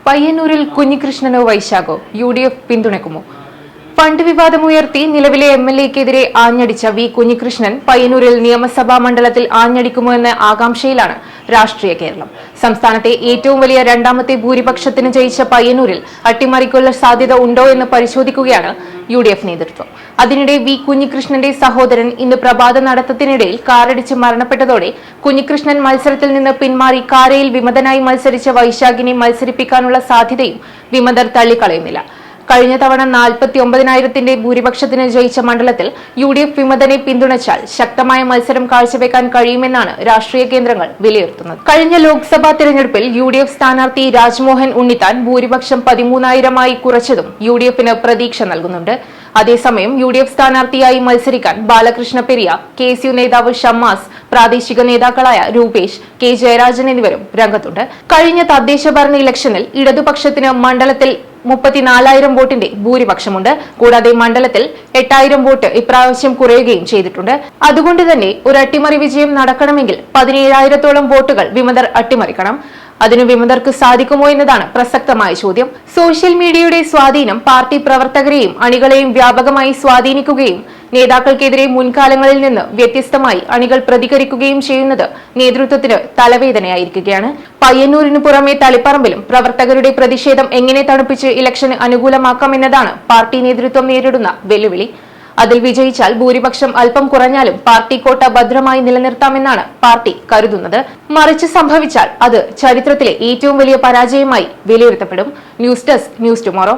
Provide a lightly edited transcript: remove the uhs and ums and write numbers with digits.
പയ്യന്നൂരിൽ കുഞ്ഞികൃഷ്ണനോ വൈശാഖോ UDF പിന്തുണയ്ക്കുമോ? Fund വിവാദമുയർത്തി നിലവിലെ MLA-ക്കെതിരെ ആഞ്ഞടിച്ച V Kunhikrishnan പയ്യന്നൂരിൽ നിയമസഭാ മണ്ഡലത്തിൽ ആഞ്ഞടിക്കുമോ എന്ന ആകാംക്ഷയിലാണ് രാഷ്ട്രീയ കേരളം. സംസ്ഥാനത്തെ ഏറ്റവും വലിയ രണ്ടാമത്തെ ഭൂരിപക്ഷത്തിന് ജയിച്ച പയ്യന്നൂരിൽ അട്ടിമറിക്കുള്ള സാധ്യത ഉണ്ടോ എന്ന് പരിശോധിക്കുകയാണ് UDF നേതൃത്വം. അതിനിടെ വി കുഞ്ഞികൃഷ്ണന്റെ സഹോദരൻ ഇന്ന് പ്രഭാത നടത്തത്തിനിടയിൽ കാറടിച്ച് മരണപ്പെട്ടതോടെ കുഞ്ഞികൃഷ്ണൻ മത്സരത്തിൽ നിന്ന് പിന്മാറി കാരയിൽ വിമതനായി മത്സരിച്ച വൈശാഖിനെ മത്സരിപ്പിക്കാനുള്ള സാധ്യതയും വിമതർ തള്ളിക്കളയുന്നില്ല. കഴിഞ്ഞ തവണ 49,000-ന്റെ ഭൂരിപക്ഷത്തിന് ജയിച്ച മണ്ഡലത്തിൽ UDF വിമതനെ പിന്തുണച്ചാൽ ശക്തമായ മത്സരം കാഴ്ചവെക്കാൻ കഴിയുമെന്നാണ് രാഷ്ട്രീയ കേന്ദ്രങ്ങൾ വിലയിരുത്തുന്നത്. കഴിഞ്ഞ ലോക്സഭാ തെരഞ്ഞെടുപ്പിൽ UDF സ്ഥാനാർത്ഥി രാജ്മോഹൻ ഉണ്ണിത്താൻ ഭൂരിപക്ഷം 13,000-ആയി കുറച്ചതും UDF-ന് പ്രതീക്ഷ നൽകുന്നുണ്ട്. അതേസമയം UDF സ്ഥാനാർത്ഥിയായി മത്സരിക്കാൻ ബാലകൃഷ്ണ പെരിയ, KSU നേതാവ് ഷമ്മാസ്, പ്രാദേശിക നേതാക്കളായ രൂപേഷ്, K ജയരാജൻ എന്നിവരും രംഗത്തുണ്ട്. കഴിഞ്ഞ തദ്ദേശ ഭരണ ഇലക്ഷനിൽ ഇടതുപക്ഷത്തിന് മണ്ഡലത്തിൽ 34,000 വോട്ടിന്റെ ഭൂരിപക്ഷമുണ്ട്. കൂടാതെ മണ്ഡലത്തിൽ 8,000 വോട്ട് ഇപ്രാവശ്യം കുറയുകയും ചെയ്തിട്ടുണ്ട്. അതുകൊണ്ട് തന്നെ ഒരു അട്ടിമറി വിജയം നടക്കണമെങ്കിൽ 17,000-ഓളം വോട്ടുകൾ വിമതർ അട്ടിമറിക്കണം. അതിന് വിമതർക്ക് സാധിക്കുമോ എന്നതാണ് പ്രസക്തമായ ചോദ്യം. സോഷ്യൽ മീഡിയയുടെ സ്വാധീനം പാർട്ടി പ്രവർത്തകരെയും അണികളെയും വ്യാപകമായി സ്വാധീനിക്കുകയും നേതാക്കൾക്കെതിരെ മുൻകാലങ്ങളിൽ നിന്ന് വ്യത്യസ്തമായി അണികൾ പ്രതികരിക്കുകയും ചെയ്യുന്നത് നേതൃത്വത്തിന് തലവേദനയായിരിക്കുകയാണ്. പയ്യന്നൂരിനു പുറമെ തളിപ്പറമ്പിലും പ്രവർത്തകരുടെ പ്രതിഷേധം എങ്ങനെ തണുപ്പിച്ച് ഇലക്ഷന് അനുകൂലമാക്കാമെന്നതാണ് പാർട്ടി നേതൃത്വം നേരിടുന്ന വെല്ലുവിളി. അതിൽ വിജയിച്ചാൽ ഭൂരിപക്ഷം അല്പം കുറഞ്ഞാലും പാർട്ടി കോട്ട ഭദ്രമായി നിലനിർത്താമെന്നാണ് പാർട്ടി കരുതുന്നത്. മറിച്ച് സംഭവിച്ചാൽ അത് ചരിത്രത്തിലെ ഏറ്റവും വലിയ പരാജയമായി വിലയിരുത്തപ്പെടും. News desk, news tomorrow.